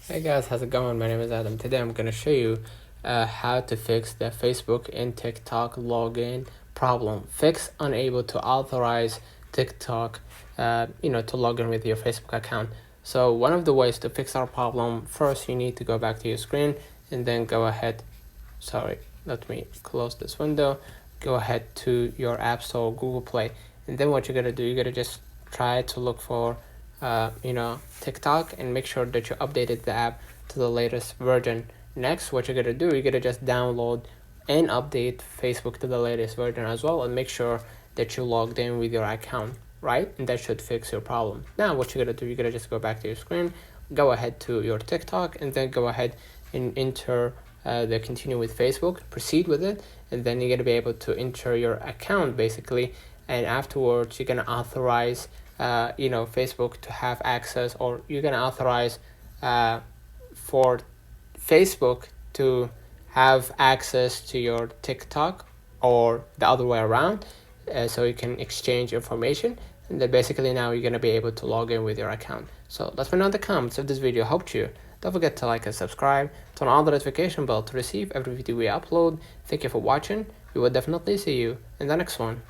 Hey guys, how's it going? My name is Adam. Today I'm going to show you how to fix the Facebook and TikTok login problem. Fix unable to authorize TikTok, to log in with your Facebook account. So one of the ways to fix our problem, first you need to go back to your screen and then go ahead. Sorry, let me close this window. Go ahead to your App Store, Google Play, and then what you're going to do, you're going to just try to look for TikTok and make sure that you updated the app to the latest version. Next, what you're gonna do, you're gonna just download and update Facebook to the latest version as well, and make sure that you logged in with your account, right? And that should fix your problem. Now, what you're gonna do, you're gonna just go back to your screen, go ahead to your TikTok, and then go ahead and enter the continue with Facebook, proceed with it, and then you're gonna be able to enter your account basically, and afterwards you're gonna authorize Facebook to have access, or you're gonna authorize for Facebook to have access to your TikTok, or the other way around, so you can exchange information. And then basically now you're gonna be able to log in with your account. So let me know in the comments if this video helped you. Don't forget to like and subscribe, turn on the notification bell to receive every video we upload. Thank you for watching. We will definitely see you in the next one.